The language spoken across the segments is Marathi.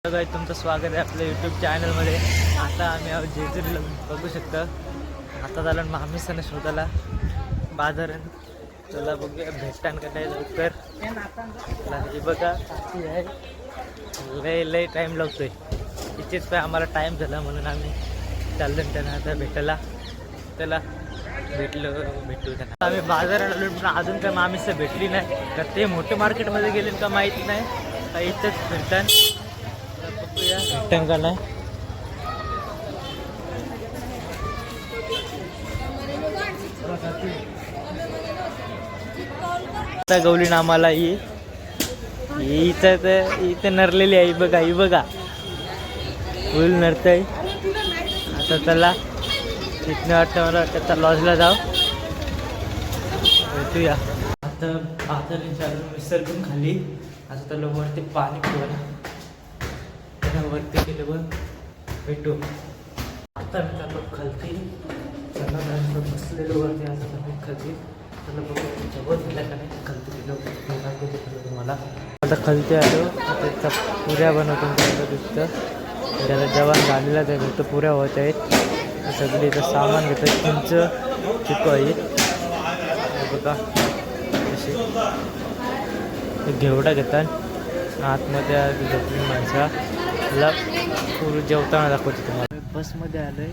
काय तुमचं स्वागत आहे आपल्या यूट्यूब चॅनलमध्ये. आता आम्ही आहोत जेजुरीला, बघू शकता. आता झालं मामी सण शोधायला बाजारात. चला बघूया भेटतान का नाही लवकर. हे बघा काकी आहे, लय टाईम लागतोय. तिचेच काय आम्हाला टाईम झाला म्हणून आम्ही चाललो त्यांना आता भेटायला. त्याला भेटू त्यांना. आम्ही बाजारात आलो पण अजून काय मामीसं भेटली नाही. तर ते मोठे मार्केटमध्ये गेले का माहीत नाही, का इथंच भेटतात. भेटन का नाही गवलीन आम्हाला. ही इथं नरलेली आहे. बघा ही बघा फुल नरतय. आता त्याला तिथनं वाटतं मला त्याचा लॉजला जाऊ भेटूया. आता बाजारात चालून विसर्जून खाली. आता त्याला वरती पाणी पिवायला वरती गेले वर भेटू. आता मी त्याला खालती त्याला बसलेलो वरती. आता मी खालती त्याला बघून जवळ झाल्या का नाही खालती गेलो तुम्हाला. आता खालती आलो. आता पुऱ्या बनवतो त्याला दिसतं. त्याला जवान झालेला त्या भेटतो. पुऱ्या होत आहेत सगळी. इथं सामान घेतात चिंच चिकू आहे बघा असे. घेवडा घेतात आतमध्ये झोपली माणसा. पूर्ण जेवताना दाखवते तुम्हाला. बसमध्ये आलो आहे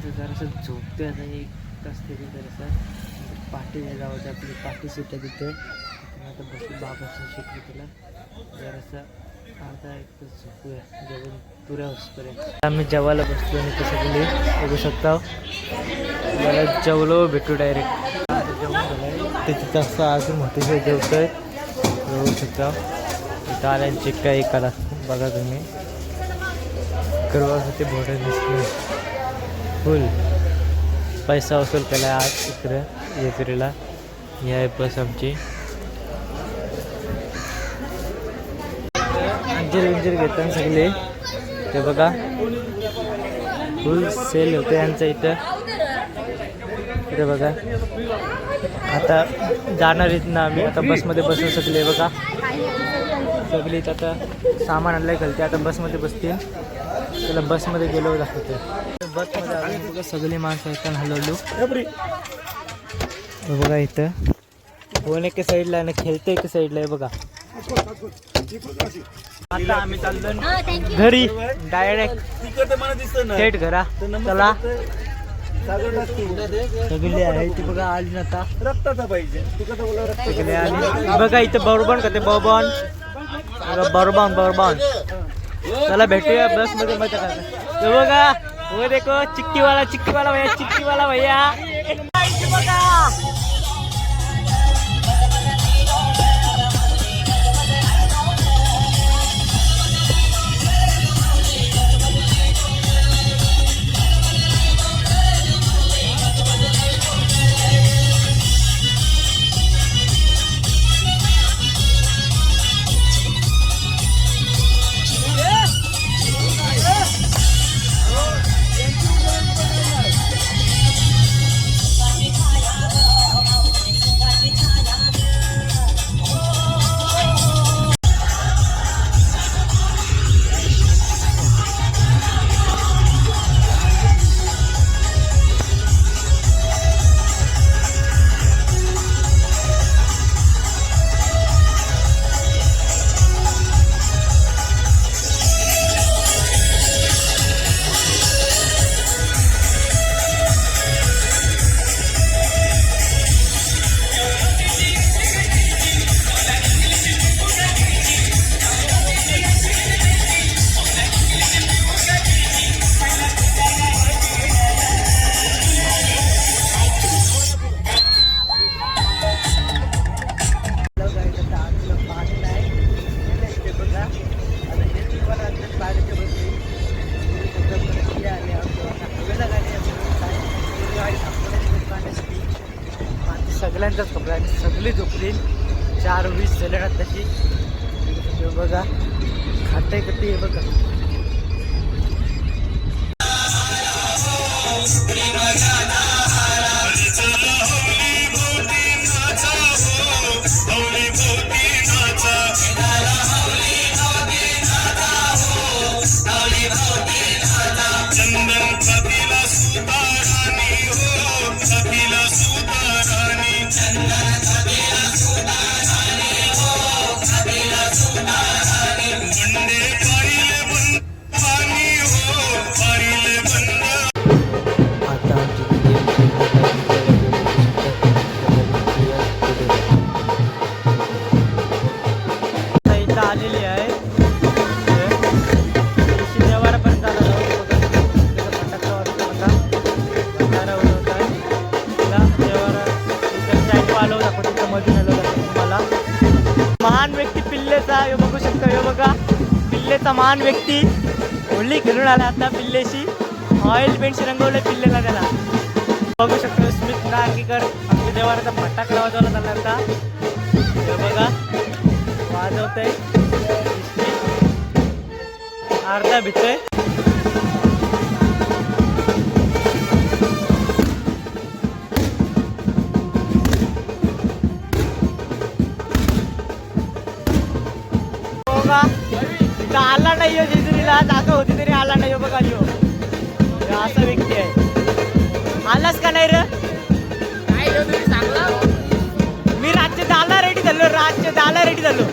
तर जरासं झोपते. आता एक तास तरी जरासं पाठी जावं. आपली पाठी सीट आहे तिथे. आता बसू बाबासून शिकली तिला जरासं अर्धा एक तास झोपूया जेवण पुऱ्या होसपर्यंत. आम्ही जेवायला बसलो आणि तसं गेली बघू शकता. मला जेवलो भेटू डायरेक्ट. जेवण झालं आहे ते तिथं असं अजून मोठे जेवतो आहे बघू शकता. इथं आल्याची काही कला बघा तुम्ही. करवासाठी बोर्डर दिसले. फुल पैसा वसूल केला आज इकडं जेजुरीला. ही आहे बस आमची. अंजीर घेतात सगळे ते बघा. फुल सेल होते यांचं इथं. इथे बघा. आता जाणार इथनं आम्ही. आता बसमध्ये बसून सगळे बघा सगळीच. आता सामान आणलंय घालते. आता बसमध्ये बसतील. त्याला बसमध्ये गेलो दाखवते. बसमध्ये आलो बघा सगळी माणसं इथं हलवलो बघा. इथं फोन एका साईडला आणि खेळते एका साईडला आहे बघा. आता आम्ही चाललो घरी डायरेक्ट थेट घरा. चला सगळी आहे ती बघा आली ना. आता रक्ताचा पाहिजे सगळे आली बघा. इथं बरोबर का ते बरोबर चला भेटूया बस मध्ये मजा करता. तो बघा वो देखो चिक्की वाला भैया बघा. सगळ्यांचाच कपडा आणि सगळी झोपली. 4:20 झाल्या तशी बघा. खाते कधी हे बघा. आलेली आहे देवारापर्यंत आला तुम्हाला महान व्यक्ती पिल्लेचा हे बघू शकता. हे बघा पिल्लेचा महान व्यक्ती होळी खेळून आला आता पिल्लेशी ऑइल पेंटशी रंगवले पिल्लेला त्याला बघू शकतो. स्मित नार्गीकर आमच्या देवाराचा फटाका वाजवला त्याला आता हे बघा वाजवतंय अर्धा भितय. इथं आला नाही हो जेजुरीला जागा होती तरी आला नाही हो. बघा लिओ असा व्यक्ती आहे. आलास का नाही रे मी राज्य दाला रेडी झालो राज्य दाला रेडी झालो.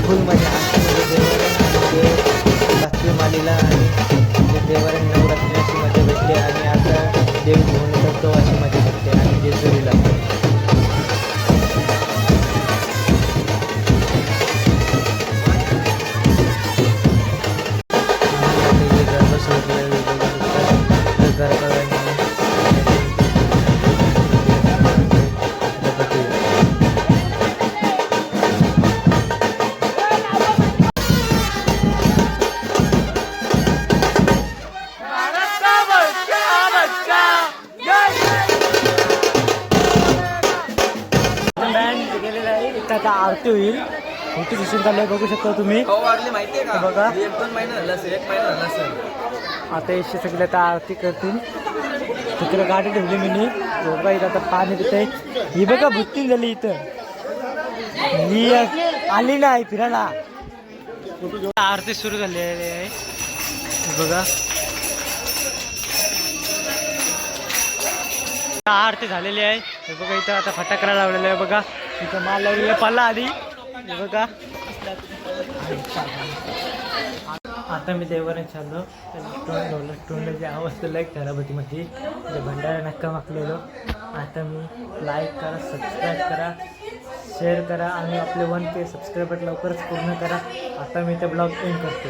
फुल मजा रात्री मालीला आणि देवाऱ्या नवरात्री अशी मजा भेटते आणि आता देव घेऊन येतो अशी मजा भेटते आणि जेजुरीला आता आरती होईल मोठी दिसून चाललंय बघू शकता तुम्ही बघा 1-2 महिना झाला असेल 1 महिना झाला असेल. आता एशी सगळे आता आरती करतील तिकडे गाडी ठेवली मी बघा इथं आता पाणी पितंय ही बघा भुत्ती झाली इथं ही आली नाही फिरायला आरती सुरू झाली आहे बघा आता आरती झालेली आहे. हे बघा इथं आता फटाकडा लावलेला आहे बघा. इथं माल लावलेला पल्ला आधी हे बघा. आता मी देवाने चाललो तोंडाची अवस्था लाईक खराब होती माझी. भंडारा नक्का मागलेलो. आता मी लाईक करा, सबस्क्राईब करा, शेअर करा आणि आपले 1K सबस्क्रायबर लवकरच पूर्ण करा. आता मी ते ब्लॉग एंड करतो.